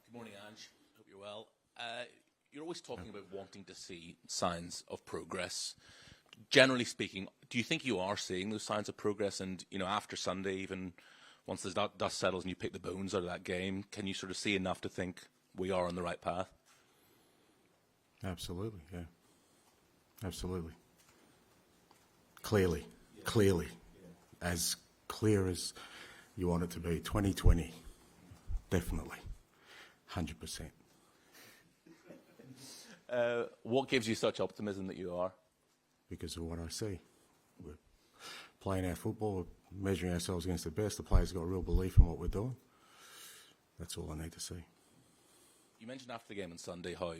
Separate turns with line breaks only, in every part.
Good morning, Ange. Hope you're well. You're always talking about wanting to see signs of progress. Generally speaking, do you think you are seeing those signs of progress? And, you know, after Sunday, even once the dust settles and you pick the bones out of that game, can you sort of see enough to think we are on the right path?
Absolutely, yeah. Absolutely. Clearly. As clear as you want it to be. 2020, definitely. 100%.
What gives you such optimism that you are?
Because of what I see. We're playing our football, we're measuring ourselves against the best. The players have got real belief in what we're doing. That's all I need to see.
You mentioned after the game on Sunday how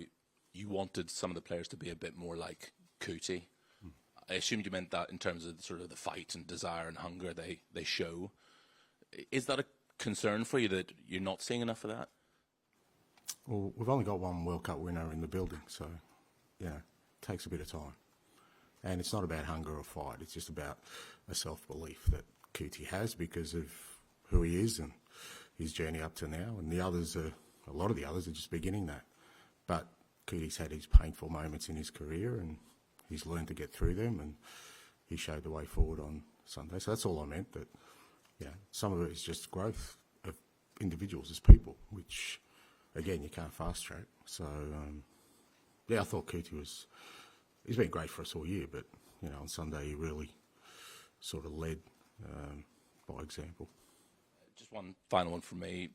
you wanted some of the players to be a bit more like Kuti. I assumed you meant that in terms of sort of the fight and desire and hunger they show. Is that a concern for you that you're not seeing enough of that?
Well, we've only got one World Cup winner in the building, so, you know, it takes a bit of time. And it's not about hunger or fight, it's just about a self-belief that Kuti has because of who he is and his journey up to now. And a lot of the others are just beginning that. But Kuti's had his painful moments in his career and he's learned to get through them and he showed the way forward on Sunday. So that's all I meant, that, yeah, some of it is just growth of individuals as people, which, again, you can't fast track. So, yeah, I thought Kuti he's been great for us all year, but, you know, on Sunday he really sort of led by example.
Just one final one from me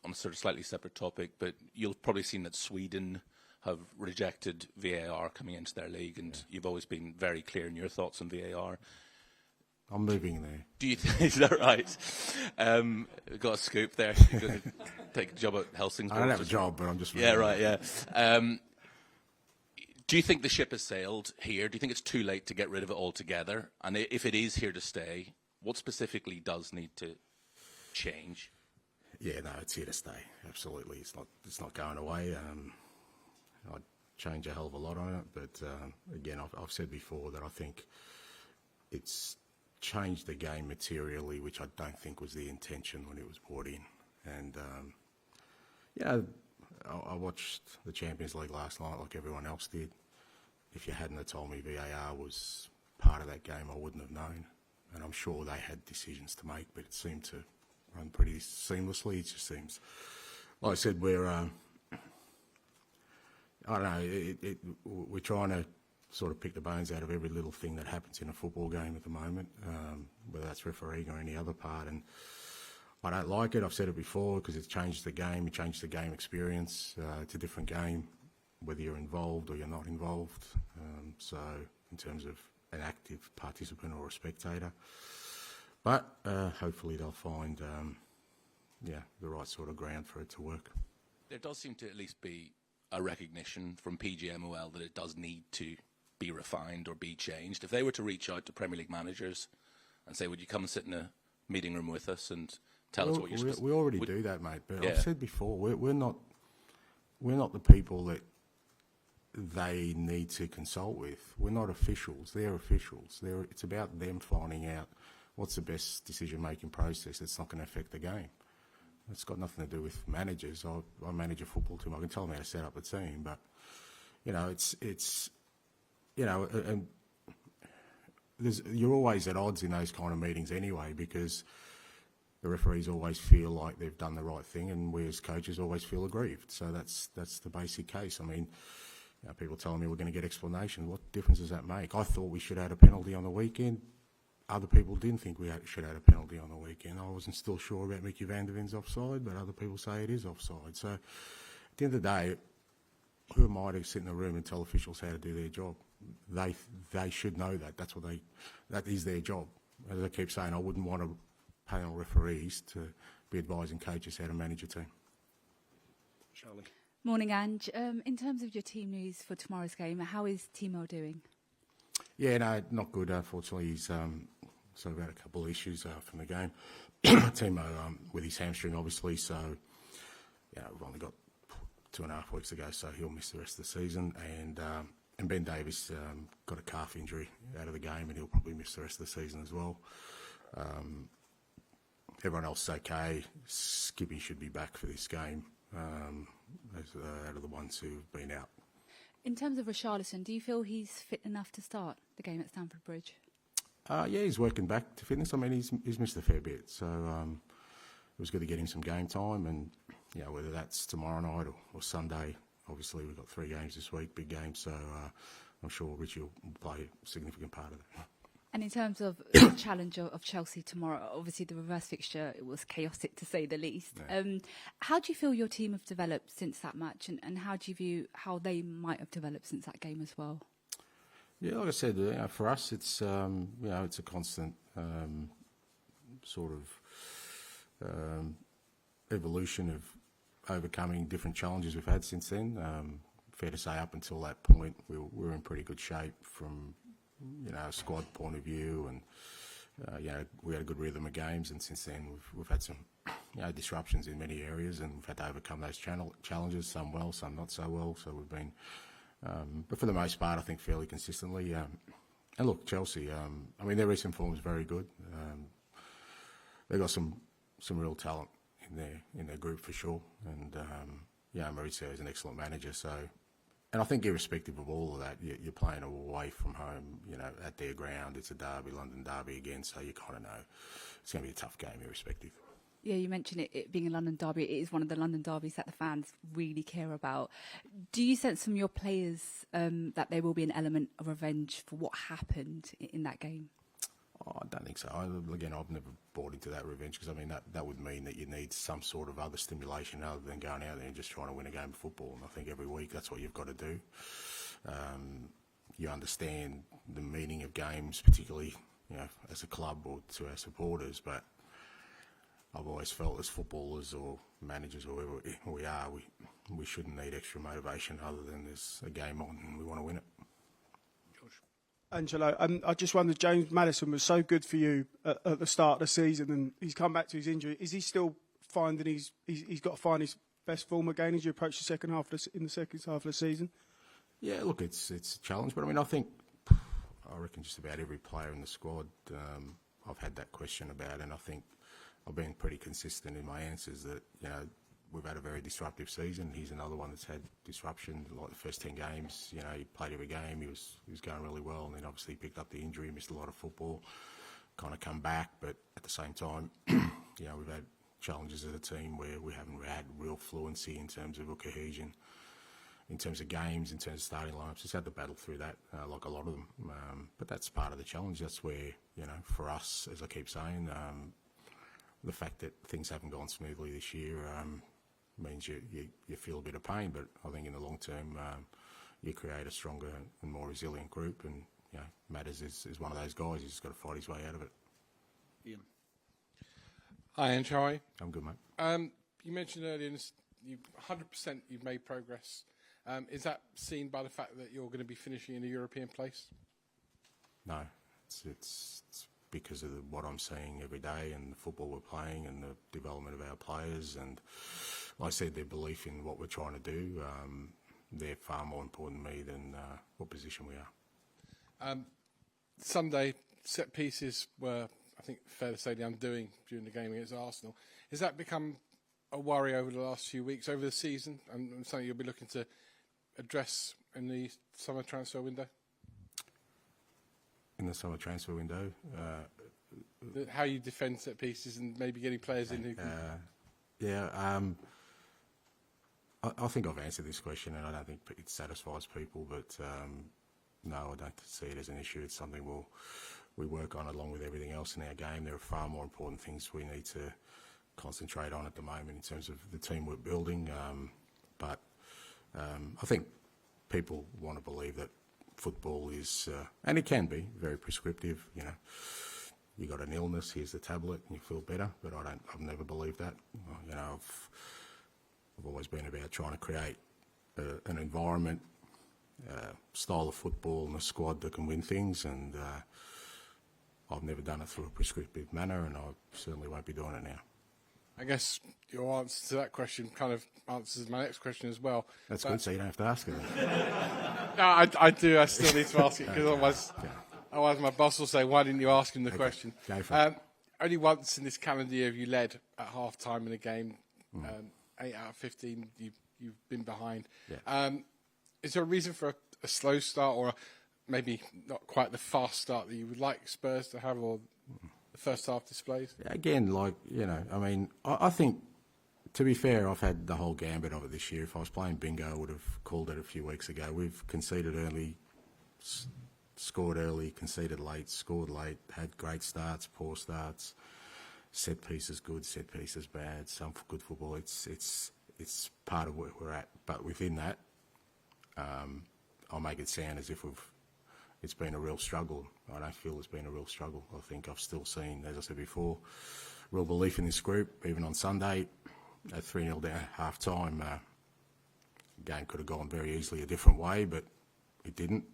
on a sort of slightly separate topic, but you've probably seen that Sweden have rejected VAR coming into their league, and you've always been very clear in your thoughts on VAR.
I'm moving there.
Do you think, is that right? Got a scoop there. You're going to take a job at Helsingborg.
I don't have a job, but I'm just...
Yeah, right, yeah. Do you think the ship has sailed here? Do you think it's too late to get rid of it altogether? And if it is here to stay, what specifically does need to change?
Yeah, no, it's here to stay. Absolutely, it's not going away. I'd change a hell of a lot on it, but again, I've said before that I think it's changed the game materially, which I don't think was the intention when it was brought in. And yeah, I watched the Champions League last night like everyone else did. If you hadn't have told me VAR was part of that game, I wouldn't have known. And I'm sure they had decisions to make, but it seemed to run pretty seamlessly. It just seems, like I said, we're I don't know, we're trying to sort of pick the bones out of every little thing that happens in a football game at the moment, whether that's refereeing or any other part. And I don't like it. I've said it before because it's changed the game. It changed the game experience. It's a different game, whether you're involved or you're not involved. So in terms of an active participant or a spectator. But hopefully they'll find, the right sort of ground for it to work.
There does seem to at least be a recognition from PGMOL that it does need to be refined or be changed. If they were to reach out to Premier League managers and say, would you come and sit in a meeting room with us and tell us what you're supposed to do?
We already do that, mate, but
yeah.
I've said before, we're not the people that they need to consult with. We're not officials, they're officials. It's about them finding out what's the best decision-making process that's not going to affect the game. It's got nothing to do with managers. I manage a football team. I can tell them how to set up a team, but you know, it's you know, and you're always at odds in those kind of meetings anyway because the referees always feel like they've done the right thing, and we as coaches always feel aggrieved. So that's the basic case. I mean, you know, people telling me we're going to get explanation. What difference does that make? I thought we should add a penalty on the weekend. Other people didn't think we should add a penalty on the weekend. I wasn't still sure about Mickey van der Ven's offside, but other people say it is offside. So at the end of the day, who am I to sit in a room and tell officials how to do their job? They should know that. That is their job. As I keep saying, I wouldn't want to panel referees to be advising coaches how to manage a team. Charlie.
Morning, Ange. In terms of your team news for tomorrow's game, how is Timo doing?
Yeah, no, not good. Unfortunately, he's sort of had a couple of issues from the game. Timo with his hamstring, obviously. So, yeah, we've only got 2.5 weeks to go, so he'll miss the rest of the season. And Ben Davis got a calf injury out of the game, and he'll probably miss the rest of the season as well. Everyone else is okay. Skippy should be back for this game. out of the ones who've been out.
In terms of Richarlison, do you feel he's fit enough to start the game at Stamford Bridge?
Yeah, he's working back to fitness. I mean, he's missed a fair bit, so it was good to get him some game time. And whether that's tomorrow night or Sunday, obviously we've got 3 games this week, big games. So I'm sure Richie will play a significant part of that.
And in terms of the challenge of Chelsea tomorrow, obviously the reverse fixture, it was chaotic to say the least.
Yeah.
How do you feel your team have developed since that match, and how do you view how they might have developed since that game as well?
Yeah, like I said, for us, it's it's a constant sort of evolution of overcoming different challenges we've had since then. Fair to say, up until that point, we were in pretty good shape from a squad point of view, and we had a good rhythm of games. And since then, we've had some disruptions in many areas, and we've had to overcome those challenges. Some well, some not so well. So we've been, but for the most part, I think fairly consistently. And look, Chelsea. I mean, their recent form is very good. They've got some real talent in their group for sure. And Maurizio is an excellent manager. So. And I think irrespective of all of that, you're playing away from home, at their ground. It's a derby, London derby again, so you kind of know it's going to be a tough game irrespective.
Yeah, you mentioned it being a London derby. It is one of the London derbies that the fans really care about. Do you sense from your players that there will be an element of revenge for what happened in that game?
Oh, I don't think so. Again, I've never bought into that revenge because, I mean, that would mean that you need some sort of other stimulation other than going out there and just trying to win a game of football. And I think every week that's what you've got to do. You understand the meaning of games, particularly, as a club or to our supporters. But I've always felt as footballers or managers or whoever we are, we shouldn't need extra motivation other than there's a game on and we want to win it.
Angelo, I just wondered, James Maddison was so good for you at the start of the season, and he's come back to his injury. Is he still finding he's got to find his best form again as you approach the second half in the second half of the season?
Yeah, look, it's a challenge, but I mean, I reckon just about every player in the squad I've had that question about, and I think I've been pretty consistent in my answers that we've had a very disruptive season. He's another one that's had disruption. Like the first 10 games, he played every game. He was going really well, and then obviously he picked up the injury, missed a lot of football, kind of come back. But at the same time, we've had challenges as a team where we haven't had real fluency in terms of cohesion, in terms of games, in terms of starting lineups. Just had to battle through that, like a lot of them. But that's part of the challenge. That's where, for us, as I keep saying, the fact that things haven't gone smoothly this year means you feel a bit of pain, but I think in the long term you create a stronger and more resilient group, and Madders is one of those guys. He's just got to fight his way out of it.
Ian. Hi, Ange, how are you?
I'm good, mate.
You mentioned earlier, 100% you've made progress. Is that seen by the fact that you're going to be finishing in a European place?
No, it's because of what I'm seeing every day and the football we're playing and the development of our players, and like I said, their belief in what we're trying to do. They're far more important to me than what position we are.
Sunday, set pieces were, I think, fair to say, the undoing during the game against Arsenal. Has that become a worry over the last few weeks, over the season, and something you'll be looking to address in the summer transfer window?
In the summer transfer window?
How you defend set pieces and maybe getting players in who can...
I think I've answered this question, and I don't think it satisfies people, but no, I don't see it as an issue. It's something we work on along with everything else in our game. There are far more important things we need to concentrate on at the moment in terms of the team we're building. But I think people want to believe that football is, and it can be, very prescriptive. You got an illness, here's the tablet, and you feel better. But I've never believed that. I've always been about trying to create an environment, style of football, and a squad that can win things. And I've never done it through a prescriptive manner, and I certainly won't be doing it now.
I guess your answer to that question kind of answers my next question as well.
That's good, so you don't have to ask it.
No, I do. I still need to ask it because otherwise my boss will say, "Why didn't you ask him the question?"
Go for it.
Only once in this calendar year have you led at half-time in a game. 8 out of 15 you've been behind.
Yeah.
Is there a reason for a slow start, or maybe not quite the fast start that you would like Spurs to have, or the first half displays?
Again, I think, to be fair, I've had the whole gambit of it this year. If I was playing bingo, I would have called it a few weeks ago. We've conceded early, scored early, conceded late, scored late, had great starts, poor starts, set pieces good, set pieces bad, some good football. It's part of where we're at. But within that, I'll make it sound as if it's been a real struggle. I don't feel it's been a real struggle. I think I've still seen, as I said before, real belief in this group. Even on Sunday, at 3-0 down at half-time, game could have gone very easily a different way, but it didn't.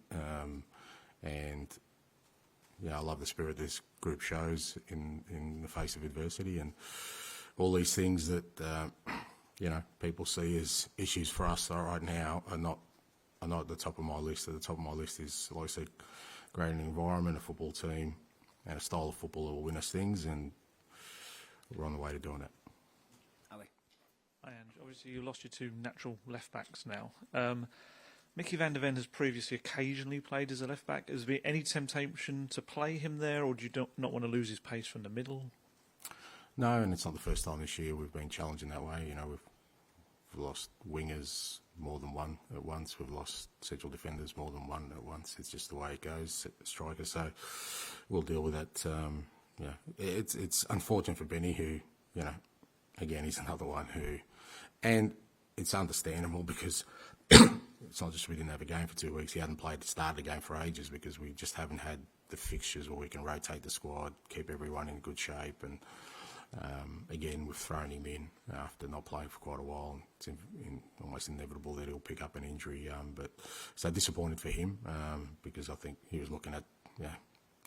And I love the spirit this group shows in the face of adversity, and all these things that people see as issues for us right now are not at the top of my list. At the top of my list is, like I said, creating an environment, a football team, and a style of football that will win us things, and we're on the way to doing that.
Ali.
Hi, Ange. Obviously, you lost your two natural left-backs now. Mickey van der Ven has previously occasionally played as a left-back. Has there been any temptation to play him there, or do you not want to lose his pace from the middle?
No, and it's not the first time this year we've been challenging that way. We've lost wingers more than one at once. We've lost central defenders more than one at once. It's just the way it goes, striker. So we'll deal with that. It's unfortunate for Benny, who, again, he's another one who, and it's understandable because it's not just we didn't have a game for 2 weeks. He hadn't played the start of the game for ages because we just haven't had the fixtures where we can rotate the squad, keep everyone in good shape, and again, we've thrown him in after not playing for quite a while. It's almost inevitable that he'll pick up an injury. But so disappointed for him because I think he was looking at,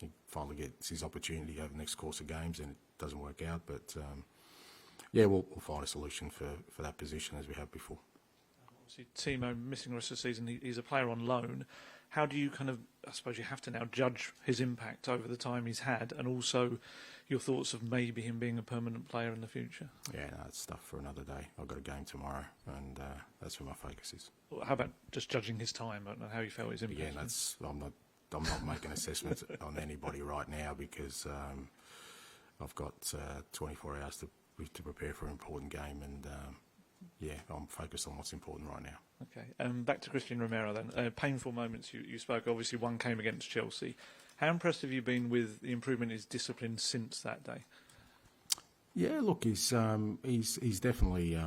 he finally gets his opportunity over the next course of games, and it doesn't work out. But we'll find a solution for that position as we have before.
Obviously, Timo missing the rest of the season. He's a player on loan. How do you I suppose you have to now judge his impact over the time he's had, and also your thoughts of maybe him being a permanent player in the future? Yeah,
that's stuff for another day. I've got a game tomorrow, and that's where my focus is.
Well, how about just judging his time? I don't know how you felt his impact.
Yeah, I'm not making assessments on anybody right now because I've got 24 hours to prepare for an important game, and I'm focused on what's important right now.
Okay, back to Christian Romero then. Painful moments you spoke. Obviously, one came against Chelsea. How impressed have you been with the improvement in his discipline since that day?
Yeah, look, he's definitely.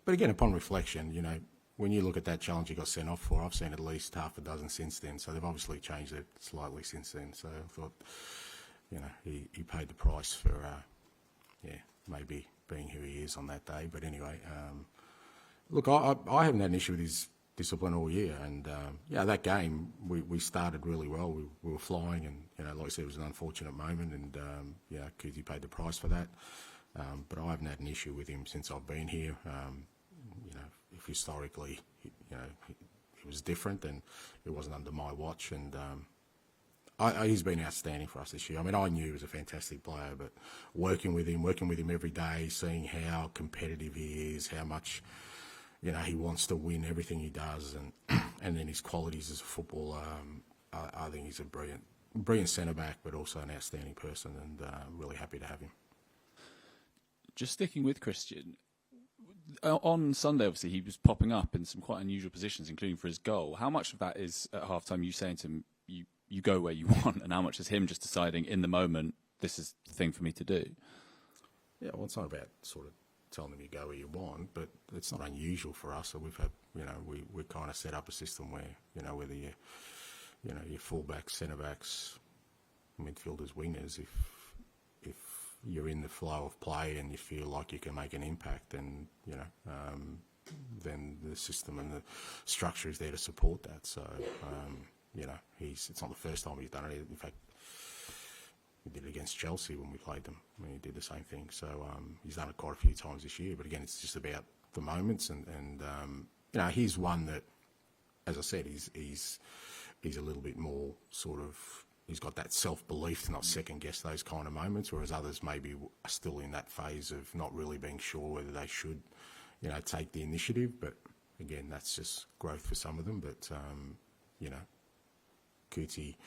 But again, upon reflection, when you look at that challenge he got sent off for, I've seen at least half a dozen since then. So they've obviously changed it slightly since then. So I thought, he paid the price for, maybe being who he is on that day. But anyway, look, I haven't had an issue with his discipline all year, and that game we started really well. We were flying, and like I said, it was an unfortunate moment, and Kuzi paid the price for that. But I haven't had an issue with him since I've been here. If historically, it was different, then it wasn't under my watch, and he's been outstanding for us this year. I mean, I knew he was a fantastic player, but working with him every day, seeing how competitive he is, how much he wants to win everything he does, and then his qualities as a footballer. I think he's a brilliant centre back, but also an outstanding person, and really happy to have him.
Just sticking with Christian, on Sunday, obviously, he was popping up in some quite unusual positions, including for his goal. How much of that is at half-time you saying to him, you go where you want, and how much is him just deciding in the moment, this is the thing for me to do?
Yeah, well, it's not about sort of telling them you go where you want, but it's not unusual for us. So we've had, we kind of set up a system where, whether your fullbacks, centre backs, midfielders, wingers, if you're in the flow of play and you feel like you can make an impact, then then the system and the structure is there to support that. So it's not the first time he's done it. In fact, he did it against Chelsea when we played them. I mean, he did the same thing. So he's done it quite a few times this year. But again, it's just about the moments, and he's one that, as I said, he's a little bit more sort of he's got that self-belief to not second-guess those kind of moments, whereas others maybe are still in that phase of not really being sure whether they should, take the initiative. But again, that's just growth for some of them. But, Cootie,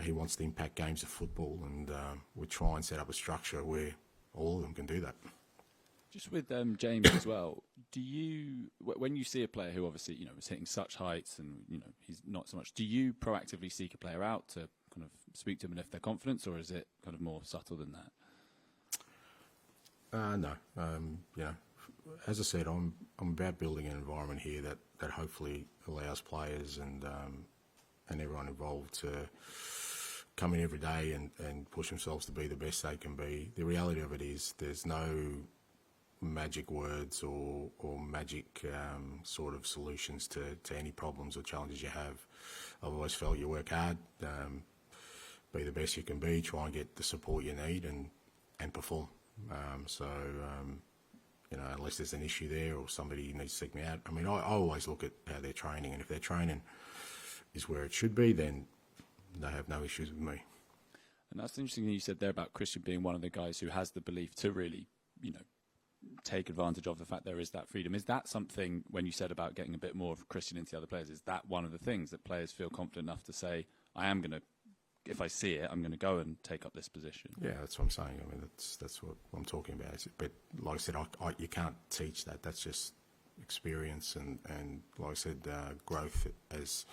he wants to impact games of football, and we try and set up a structure where all of them can do that.
Just with James as well, do you, when you see a player who obviously, is hitting such heights and, he's not so much, do you proactively seek a player out to kind of speak to them and lift their confidence, or is it kind of more subtle than that?
No. As I said, I'm about building an environment here that hopefully allows players and everyone involved to come in every day and push themselves to be the best they can be. The reality of it is there's no magic words or magic sort of solutions to any problems or challenges you have. I've always felt you work hard, be the best you can be, try and get the support you need and perform. Unless there's an issue there or somebody needs to seek me out. I mean, I always look at how they're training, and if their training is where it should be, then they have no issues with me.
And that's interesting that you said there about Christian being one of the guys who has the belief to really, take advantage of the fact there is that freedom. Is that something, when you said about getting a bit more of Christian into the other players, is that one of the things that players feel confident enough to say, I am going to, if I see it, I'm going to go and take up this position? Yeah,
that's what I'm saying. I mean, that's what I'm talking about. But like I said, you can't teach that. That's just experience and like I said, growth as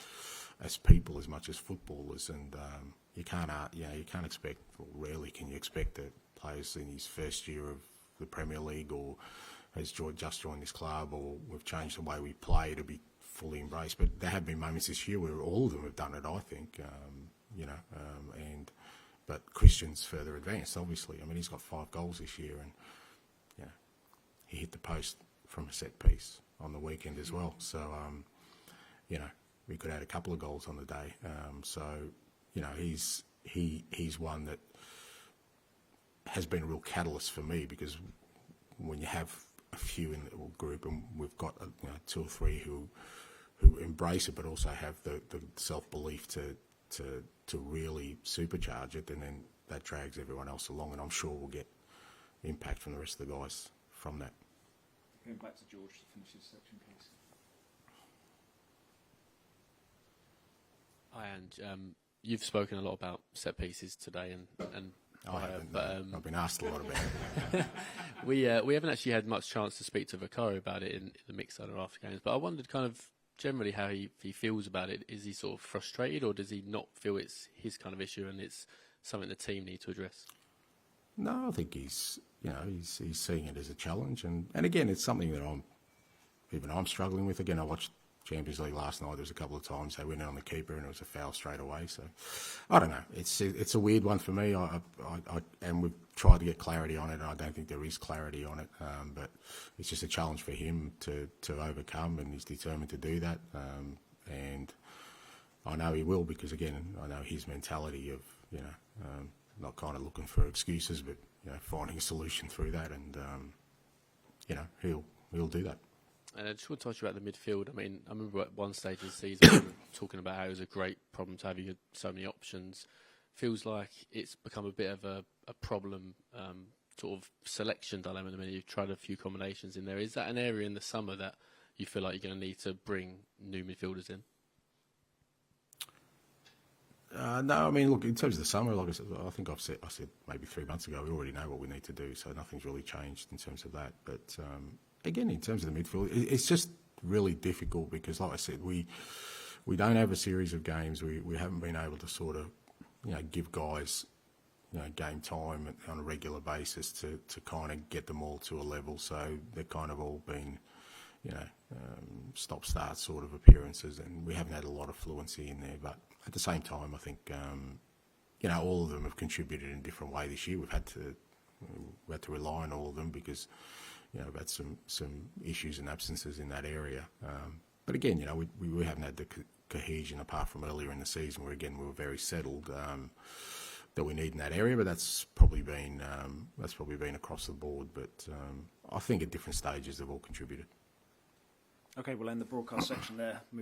people as much as footballers. And you can't expect, or rarely can you expect that players in his first year of the Premier League or has just joined this club or we've changed the way we play to be fully embraced. But there have been moments this year where all of them have done it, I think, but Christian's further advanced, obviously. I mean, he's got 5 goals this year and, he hit the post from a set piece on the weekend as well. So, we could add a couple of goals on the day. He's one that has been a real catalyst for me, because when you have a few in the group, and we've got 2 or 3 who embrace it, but also have the self-belief to really supercharge it, and then that drags everyone else along, and I'm sure we'll get impact from the rest of the guys from that.
Going back to George to finish this section, please.
Hi, Ange. You've spoken a lot about set pieces today, and
I haven't. I've been asked a lot about it.
we haven't actually had much chance to speak to Vicario about it in the mixed zone or after games. But I wondered kind of generally how he feels about it. Is he sort of frustrated, or does he not feel it's his kind of issue and it's something the team need to address?
No, I think he's seeing it as a challenge, and again, it's something that I'm struggling with. Again, I watched Champions League last night. There was a couple of times they went in on the keeper and it was a foul straight away. So I don't know. It's a weird one for me. And we've tried to get clarity on it, and I don't think there is clarity on it. But it's just a challenge for him to overcome, and he's determined to do that. And I know he will, because again, I know his mentality of not kind of looking for excuses, but finding a solution through that, and he'll do that.
And I just want to talk to you about the midfield. I mean, I remember at one stage of the season we were talking about how it was a great problem to have. You had so many options. Feels like it's become a bit of a problem, sort of selection dilemma. I mean, you've tried a few combinations in there. Is that an area in the summer that you feel like you're going to need to bring new midfielders in?
No, I mean, look, in terms of the summer, like I said, I think I said maybe 3 months ago, we already know what we need to do, so nothing's really changed in terms of that. But again, in terms of the midfield, it's just really difficult because, like I said, we don't have a series of games. We haven't been able to sort of, give guys, game time on a regular basis to kind of get them all to a level. So they've kind of all been, stop-start sort of appearances, and we haven't had a lot of fluency in there. But at the same time, I think, all of them have contributed in a different way this year. We've had to rely on all of them because, we've had some issues and absences in that area. But again, we haven't had the cohesion apart from earlier in the season where, again, we were very settled that we need in that area. But that's probably been across the board. But I think at different stages they've all contributed.
Okay, we'll end the broadcast section there.